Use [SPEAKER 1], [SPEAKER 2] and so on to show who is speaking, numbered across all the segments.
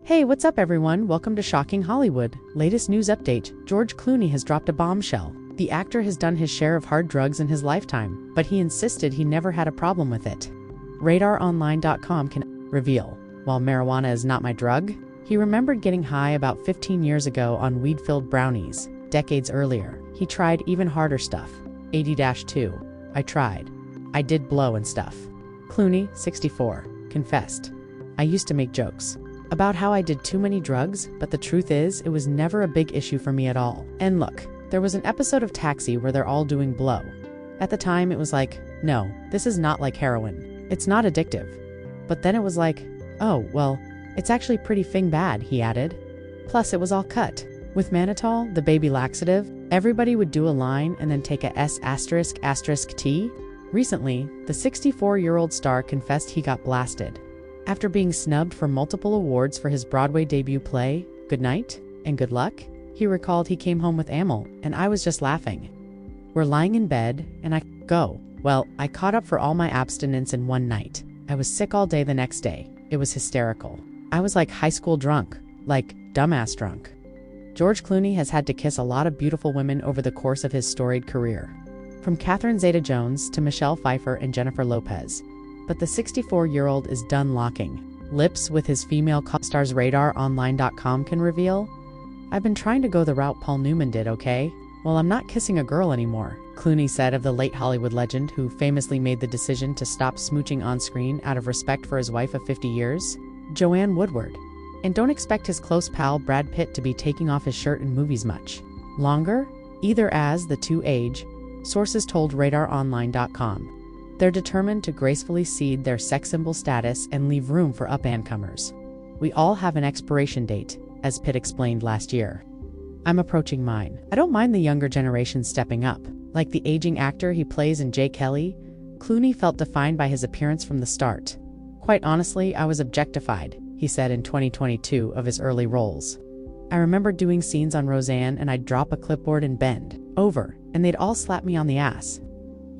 [SPEAKER 1] Hey, what's up everyone? Welcome to Shocking Hollywood. Latest news update. George Clooney has dropped a bombshell. The actor has done his share of hard drugs in his lifetime, but he insisted he never had a problem with it. RadarOnline.com can reveal, while marijuana is not my drug, he remembered getting high about 15 years ago on weed-filled brownies. Decades earlier, he tried even harder stuff. 80-2. I tried. I did blow and stuff. Clooney, 64, confessed. I used to make jokes about how I did too many drugs, but the truth is, it was never a big issue for me at all. And look, there was an episode of Taxi where they're all doing blow. At the time, it was like, no, this is not like heroin. It's not addictive. But then it was like, oh, well, it's actually pretty bad, he added. Plus, it was all cut. With mannitol, the baby laxative, everybody would do a line and then take a S***T. Recently, the 64-year-old star confessed he got blasted. After being snubbed for multiple awards for his Broadway debut play, Good Night and Good Luck, he recalled he came home with Amyl, and I was just laughing. We're lying in bed, and I caught up for all my abstinence in one night. I was sick all day the next day. It was hysterical. I was like high school drunk, like dumbass drunk. George Clooney has had to kiss a lot of beautiful women over the course of his storied career. From Catherine Zeta-Jones to Michelle Pfeiffer and Jennifer Lopez. But the 64-year-old is done locking lips with his female co-stars. RadarOnline.com can reveal. I've been trying to go the route Paul Newman did, okay? Well, I'm not kissing a girl anymore, Clooney said of the late Hollywood legend who famously made the decision to stop smooching on screen out of respect for his wife of 50 years, Joanne Woodward. And don't expect his close pal Brad Pitt to be taking off his shirt in movies much longer, either as the two age, sources told RadarOnline.com. They're determined to gracefully cede their sex symbol status and leave room for up-and-comers. We all have an expiration date, as Pitt explained last year. I'm approaching mine. I don't mind the younger generation stepping up. Like the aging actor he plays in J. Kelly, Clooney felt defined by his appearance from the start. Quite honestly, I was objectified, he said in 2022 of his early roles. I remember doing scenes on Roseanne and I'd drop a clipboard and bend over, and they'd all slap me on the ass.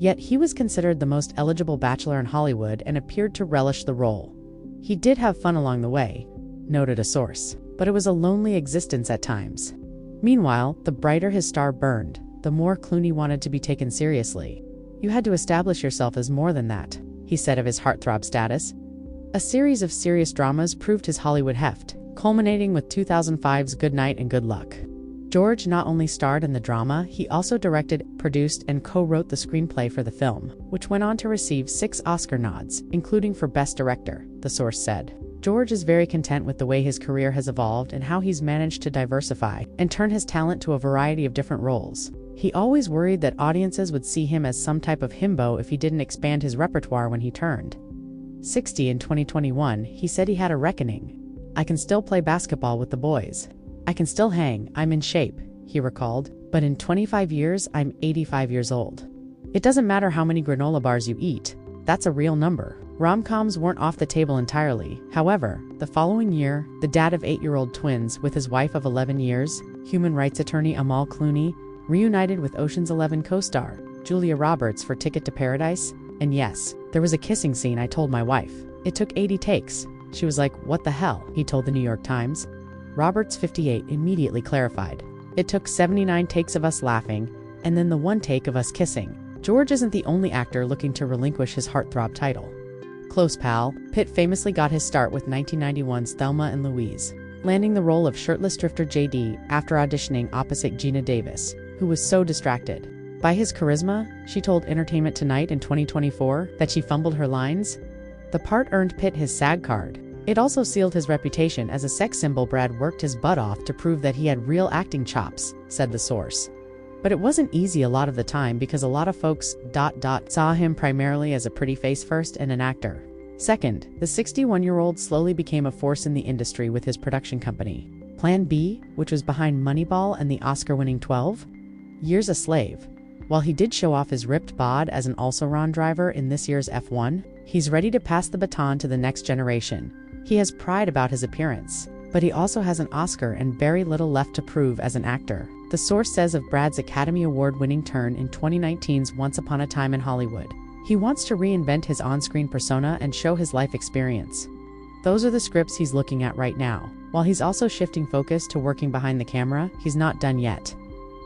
[SPEAKER 1] Yet he was considered the most eligible bachelor in Hollywood and appeared to relish the role. He did have fun along the way, noted a source, but it was a lonely existence at times. Meanwhile, the brighter his star burned, the more Clooney wanted to be taken seriously. You had to establish yourself as more than that, he said of his heartthrob status. A series of serious dramas proved his Hollywood heft, culminating with 2005's Good Night and Good Luck. George not only starred in the drama, he also directed, produced, and co-wrote the screenplay for the film, which went on to receive 6 Oscar nods, including for Best Director, the source said. George is very content with the way his career has evolved and how he's managed to diversify and turn his talent to a variety of different roles. He always worried that audiences would see him as some type of himbo if he didn't expand his repertoire when he turned 60 in 2021, he said he had a reckoning. I can still play basketball with the boys. I can still hang, I'm in shape, he recalled, but in 25 years, I'm 85 years old. It doesn't matter how many granola bars you eat, that's a real number. Rom-coms weren't off the table entirely. However, the following year, the dad of 8-year-old twins with his wife of 11 years, human rights attorney Amal Clooney, reunited with Ocean's 11 co-star Julia Roberts for Ticket to Paradise. And yes, there was a kissing scene I told my wife. It took 80 takes. She was like, what the hell, he told the New York Times. Roberts, 58, immediately clarified. It took 79 takes of us laughing, and then the one take of us kissing. George isn't the only actor looking to relinquish his heartthrob title. Close pal, Pitt famously got his start with 1991's Thelma and Louise, landing the role of shirtless drifter JD after auditioning opposite Gina Davis, who was so distracted by his charisma, she told Entertainment Tonight in 2024 that she fumbled her lines. The part earned Pitt his SAG card. It also sealed his reputation as a sex symbol. Brad worked his butt off to prove that he had real acting chops, said the source. But it wasn't easy a lot of the time because a lot of folks saw him primarily as a pretty face first and an actor. Second, the 61-year-old slowly became a force in the industry with his production company, Plan B, which was behind Moneyball and the Oscar-winning 12 Years a Slave. While he did show off his ripped bod as an also-ran driver in this year's F1, he's ready to pass the baton to the next generation. He has pride about his appearance, but he also has an Oscar and very little left to prove as an actor, the source says of Brad's Academy Award-winning turn in 2019's Once Upon a Time in Hollywood. He wants to reinvent his on-screen persona and show his life experience. Those are the scripts he's looking at right now. While he's also shifting focus to working behind the camera, he's not done yet.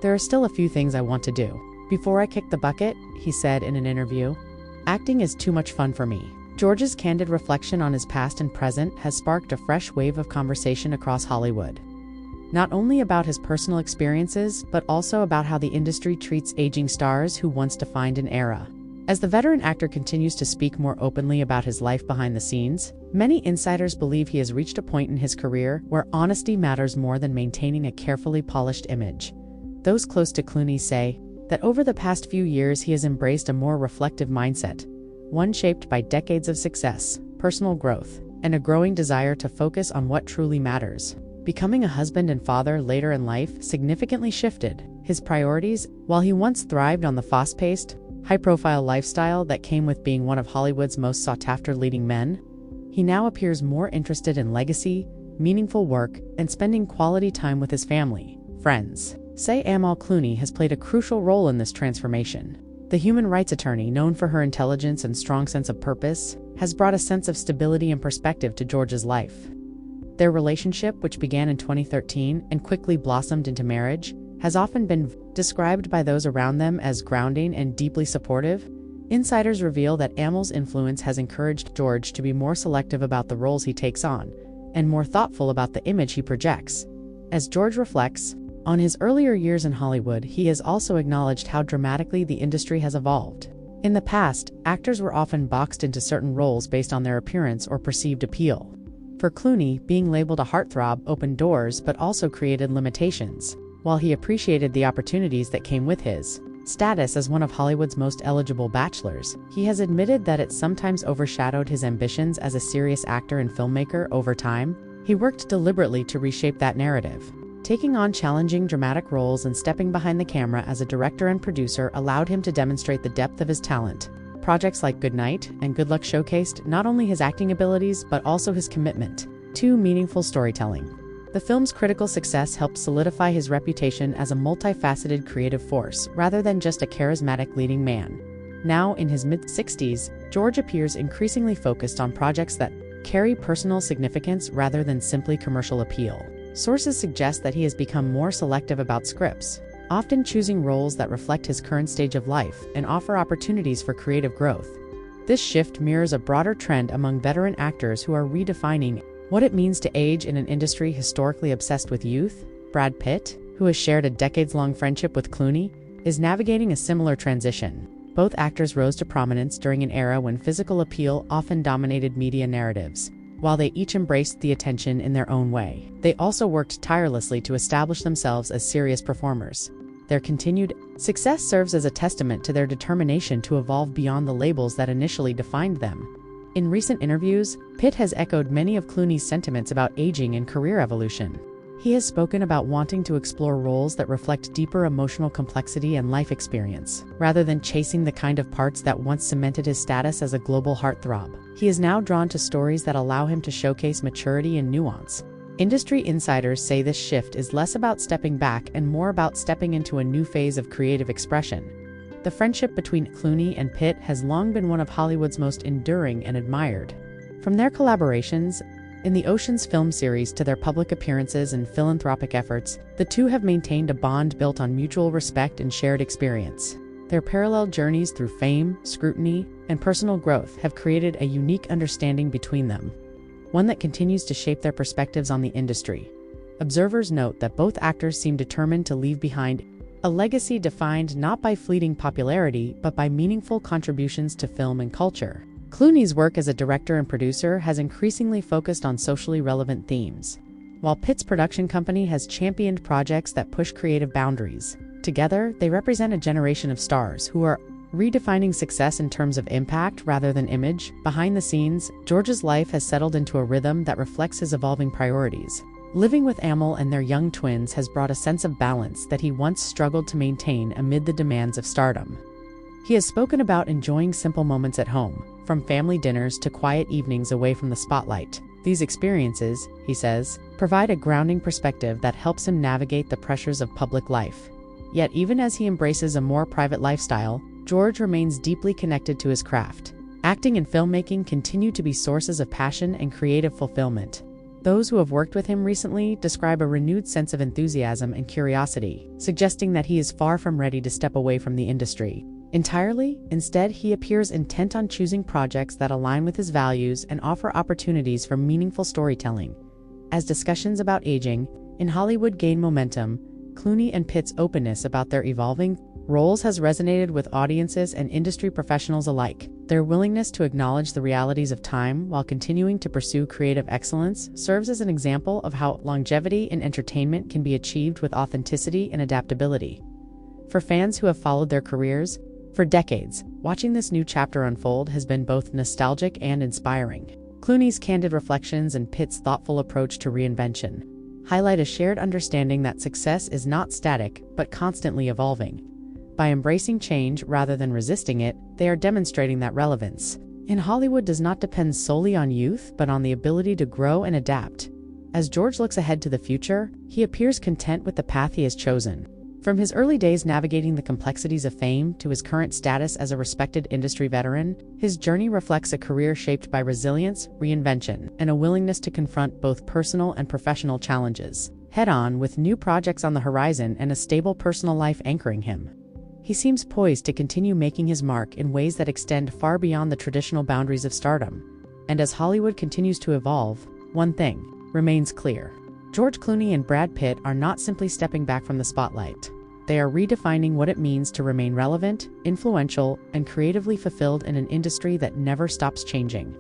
[SPEAKER 1] "There are still a few things I want to do before I kick the bucket," he said in an interview. "Acting is too much fun for me." George's candid reflection on his past and present has sparked a fresh wave of conversation across Hollywood. Not only about his personal experiences, but also about how the industry treats aging stars who once defined an era. As the veteran actor continues to speak more openly about his life behind the scenes, many insiders believe he has reached a point in his career where honesty matters more than maintaining a carefully polished image. Those close to Clooney say that over the past few years he has embraced a more reflective mindset, one shaped by decades of success, personal growth, and a growing desire to focus on what truly matters. Becoming a husband and father later in life significantly shifted his priorities. While he once thrived on the fast-paced, high-profile lifestyle that came with being one of Hollywood's most sought-after leading men, he now appears more interested in legacy, meaningful work, and spending quality time with his family. Friends say Amal Clooney has played a crucial role in this transformation. The human rights attorney, known for her intelligence and strong sense of purpose, has brought a sense of stability and perspective to George's life. Their relationship, which began in 2013 and quickly blossomed into marriage, has often been described by those around them as grounding and deeply supportive. Insiders reveal that Amal's influence has encouraged George to be more selective about the roles he takes on and more thoughtful about the image he projects. As George reflects on his earlier years in Hollywood, he has also acknowledged how dramatically the industry has evolved. In the past, actors were often boxed into certain roles based on their appearance or perceived appeal. For Clooney, being labeled a heartthrob opened doors but also created limitations. While he appreciated the opportunities that came with his status as one of Hollywood's most eligible bachelors, he has admitted that it sometimes overshadowed his ambitions as a serious actor and filmmaker. Over time, he worked deliberately to reshape that narrative. Taking on challenging dramatic roles and stepping behind the camera as a director and producer allowed him to demonstrate the depth of his talent. Projects like Good Night and Good Luck showcased not only his acting abilities but also his commitment to meaningful storytelling. The film's critical success helped solidify his reputation as a multifaceted creative force rather than just a charismatic leading man. Now, in his mid-60s, George appears increasingly focused on projects that carry personal significance rather than simply commercial appeal. Sources suggest that he has become more selective about scripts, often choosing roles that reflect his current stage of life and offer opportunities for creative growth. This shift mirrors a broader trend among veteran actors who are redefining what it means to age in an industry historically obsessed with youth. Brad Pitt, who has shared a decades-long friendship with Clooney, is navigating a similar transition. Both actors rose to prominence during an era when physical appeal often dominated media narratives. While they each embraced the attention in their own way, they also worked tirelessly to establish themselves as serious performers. Their continued success serves as a testament to their determination to evolve beyond the labels that initially defined them. In recent interviews, Pitt has echoed many of Clooney's sentiments about aging and career evolution. He has spoken about wanting to explore roles that reflect deeper emotional complexity and life experience, rather than chasing the kind of parts that once cemented his status as a global heartthrob. He is now drawn to stories that allow him to showcase maturity and nuance. Industry insiders say this shift is less about stepping back and more about stepping into a new phase of creative expression. The friendship between Clooney and Pitt has long been one of Hollywood's most enduring and admired. From their collaborations in the Ocean's film series to their public appearances and philanthropic efforts, the two have maintained a bond built on mutual respect and shared experience. Their parallel journeys through fame, scrutiny, and personal growth have created a unique understanding between them, one that continues to shape their perspectives on the industry. Observers note that both actors seem determined to leave behind a legacy defined not by fleeting popularity but by meaningful contributions to film and culture. Clooney's work as a director and producer has increasingly focused on socially relevant themes, while Pitt's production company has championed projects that push creative boundaries. Together, they represent a generation of stars who are redefining success in terms of impact rather than image. Behind the scenes, George's life has settled into a rhythm that reflects his evolving priorities. Living with Amal and their young twins has brought a sense of balance that he once struggled to maintain amid the demands of stardom. He has spoken about enjoying simple moments at home, from family dinners to quiet evenings away from the spotlight. These experiences, he says, provide a grounding perspective that helps him navigate the pressures of public life. Yet even as he embraces a more private lifestyle, George remains deeply connected to his craft. Acting and filmmaking continue to be sources of passion and creative fulfillment. Those who have worked with him recently describe a renewed sense of enthusiasm and curiosity, suggesting that he is far from ready to step away from the industry entirely. Instead, he appears intent on choosing projects that align with his values and offer opportunities for meaningful storytelling. As discussions about aging in Hollywood gain momentum, Clooney and Pitt's openness about their evolving roles has resonated with audiences and industry professionals alike. Their willingness to acknowledge the realities of time while continuing to pursue creative excellence serves as an example of how longevity in entertainment can be achieved with authenticity and adaptability. For fans who have followed their careers for decades, watching this new chapter unfold has been both nostalgic and inspiring. Clooney's candid reflections and Pitt's thoughtful approach to reinvention highlight a shared understanding that success is not static but constantly evolving. By embracing change rather than resisting it, they are demonstrating that relevance in Hollywood does not depend solely on youth but on the ability to grow and adapt. As George looks ahead to the future, he appears content with the path he has chosen. From his early days navigating the complexities of fame to his current status as a respected industry veteran, his journey reflects a career shaped by resilience, reinvention, and a willingness to confront both personal and professional challenges head-on, with new projects on the horizon and a stable personal life anchoring him. He seems poised to continue making his mark in ways that extend far beyond the traditional boundaries of stardom. And as Hollywood continues to evolve, one thing remains clear. George Clooney and Brad Pitt are not simply stepping back from the spotlight. They are redefining what it means to remain relevant, influential, and creatively fulfilled in an industry that never stops changing.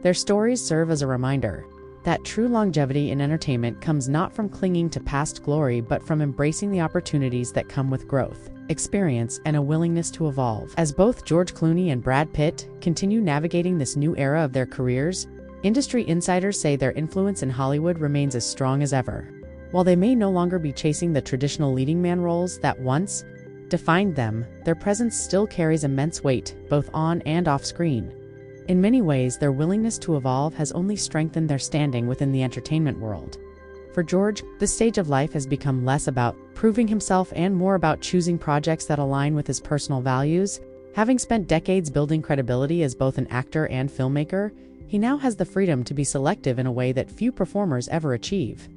[SPEAKER 1] Their stories serve as a reminder that true longevity in entertainment comes not from clinging to past glory but from embracing the opportunities that come with growth, experience, and a willingness to evolve. As both George Clooney and Brad Pitt continue navigating this new era of their careers, industry insiders say their influence in Hollywood remains as strong as ever. While they may no longer be chasing the traditional leading man roles that once defined them, their presence still carries immense weight, both on and off screen. In many ways, their willingness to evolve has only strengthened their standing within the entertainment world. For George, this stage of life has become less about proving himself and more about choosing projects that align with his personal values. Having spent decades building credibility as both an actor and filmmaker, he now has the freedom to be selective in a way that few performers ever achieve.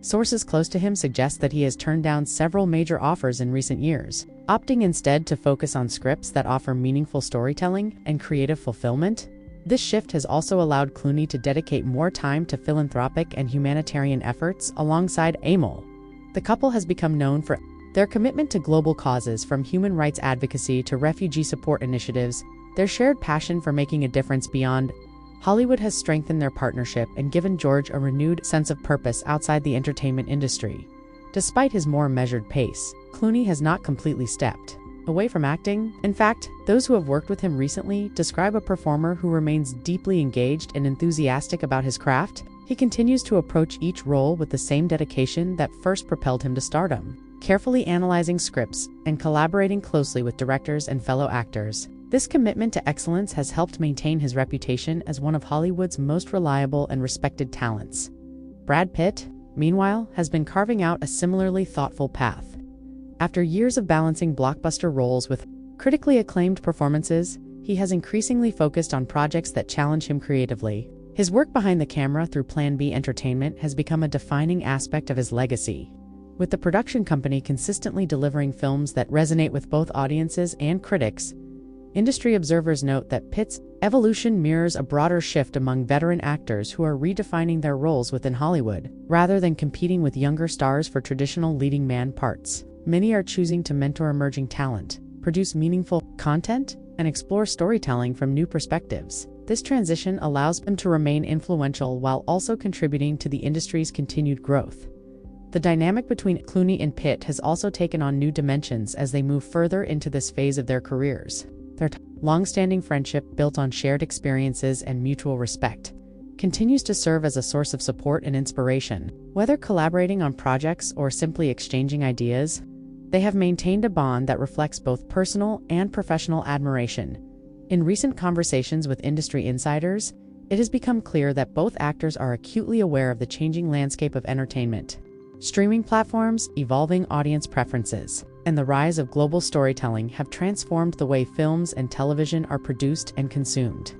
[SPEAKER 1] Sources close to him suggest that he has turned down several major offers in recent years, opting instead to focus on scripts that offer meaningful storytelling and creative fulfillment. This shift has also allowed Clooney to dedicate more time to philanthropic and humanitarian efforts alongside Amol. The couple has become known for their commitment to global causes, from human rights advocacy to refugee support initiatives. Their shared passion for making a difference beyond Hollywood has strengthened their partnership and given George a renewed sense of purpose outside the entertainment industry. Despite his more measured pace, Clooney has not completely stepped away from acting. In fact, those who have worked with him recently describe a performer who remains deeply engaged and enthusiastic about his craft. He continues to approach each role with the same dedication that first propelled him to stardom, carefully analyzing scripts and collaborating closely with directors and fellow actors. This commitment to excellence has helped maintain his reputation as one of Hollywood's most reliable and respected talents. Brad Pitt, meanwhile, has been carving out a similarly thoughtful path. After years of balancing blockbuster roles with critically acclaimed performances, he has increasingly focused on projects that challenge him creatively. His work behind the camera through Plan B Entertainment has become a defining aspect of his legacy, with the production company consistently delivering films that resonate with both audiences and critics. Industry observers note that Pitt's evolution mirrors a broader shift among veteran actors who are redefining their roles within Hollywood. Rather than competing with younger stars for traditional leading man parts, many are choosing to mentor emerging talent, produce meaningful content, and explore storytelling from new perspectives. This transition allows them to remain influential while also contributing to the industry's continued growth. The dynamic between Clooney and Pitt has also taken on new dimensions as they move further into this phase of their careers. Their long-standing friendship, built on shared experiences and mutual respect, continues to serve as a source of support and inspiration. Whether collaborating on projects or simply exchanging ideas, they have maintained a bond that reflects both personal and professional admiration. In recent conversations with industry insiders, it has become clear that both actors are acutely aware of the changing landscape of entertainment. Streaming platforms, evolving audience preferences, and the rise of global storytelling have transformed the way films and television are produced and consumed.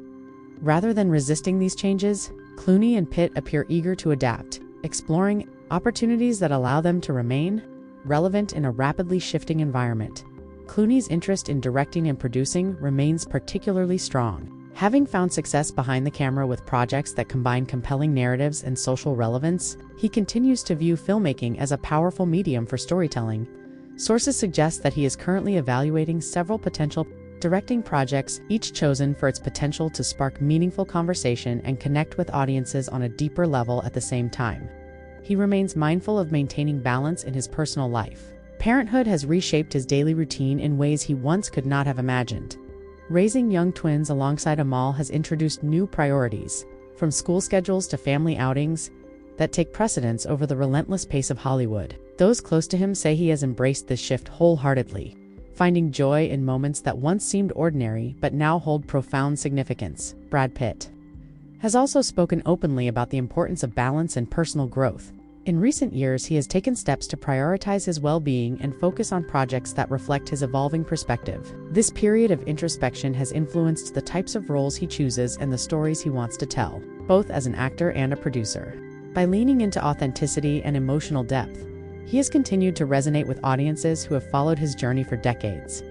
[SPEAKER 1] Rather than resisting these changes, Clooney and Pitt appear eager to adapt, exploring opportunities that allow them to remain relevant in a rapidly shifting environment. Clooney's interest in directing and producing remains particularly strong. Having found success behind the camera with projects that combine compelling narratives and social relevance, he continues to view filmmaking as a powerful medium for storytelling. Sources suggest that he is currently evaluating several potential directing projects, each chosen for its potential to spark meaningful conversation and connect with audiences on a deeper level at the same time. He remains mindful of maintaining balance in his personal life. Parenthood has reshaped his daily routine in ways he once could not have imagined. Raising young twins alongside Amal has introduced new priorities, from school schedules to family outings, that take precedence over the relentless pace of Hollywood. Those close to him say he has embraced this shift wholeheartedly, finding joy in moments that once seemed ordinary but now hold profound significance. Brad Pitt has also spoken openly about the importance of balance and personal growth. In recent years, he has taken steps to prioritize his well-being and focus on projects that reflect his evolving perspective. This period of introspection has influenced the types of roles he chooses and the stories he wants to tell, both as an actor and a producer. By leaning into authenticity and emotional depth, he has continued to resonate with audiences who have followed his journey for decades.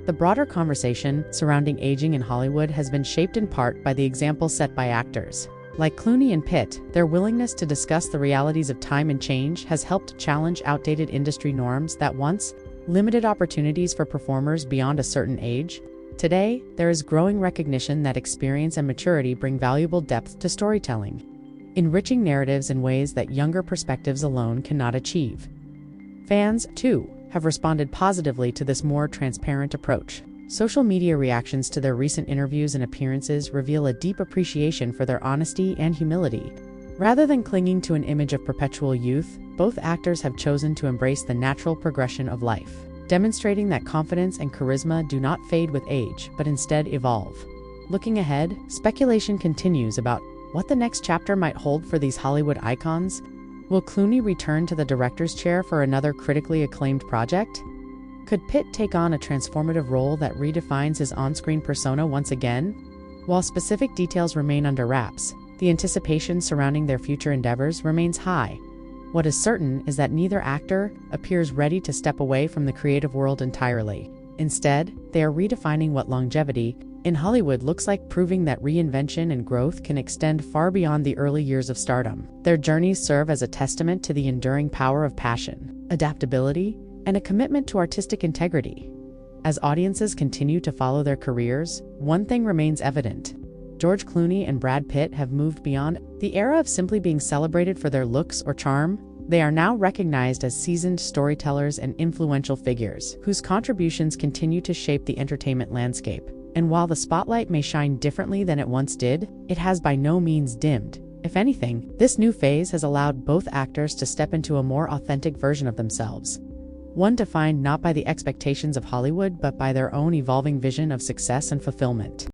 [SPEAKER 1] The broader conversation surrounding aging in Hollywood has been shaped in part by the example set by actors like Clooney and Pitt. Their willingness to discuss the realities of time and change has helped challenge outdated industry norms that once limited opportunities for performers beyond a certain age. Today, there is growing recognition that experience and maturity bring valuable depth to storytelling, enriching narratives in ways that younger perspectives alone cannot achieve. Fans, too, have responded positively to this more transparent approach. Social media reactions to their recent interviews and appearances reveal a deep appreciation for their honesty and humility. Rather than clinging to an image of perpetual youth, both actors have chosen to embrace the natural progression of life, demonstrating that confidence and charisma do not fade with age, but instead evolve. Looking ahead, speculation continues about what the next chapter might hold for these Hollywood icons. Will Clooney return to the director's chair for another critically acclaimed project? Could Pitt take on a transformative role that redefines his on-screen persona once again? While specific details remain under wraps, the anticipation surrounding their future endeavors remains high. What is certain is that neither actor appears ready to step away from the creative world entirely. Instead, they are redefining what longevity in Hollywood looks like, proving that reinvention and growth can extend far beyond the early years of stardom. Their journeys serve as a testament to the enduring power of passion, adaptability, and a commitment to artistic integrity. As audiences continue to follow their careers, one thing remains evident. George Clooney and Brad Pitt have moved beyond the era of simply being celebrated for their looks or charm. They are now recognized as seasoned storytellers and influential figures, whose contributions continue to shape the entertainment landscape. And while the spotlight may shine differently than it once did, it has by no means dimmed. If anything, this new phase has allowed both actors to step into a more authentic version of themselves. One defined not by the expectations of Hollywood but by their own evolving vision of success and fulfillment.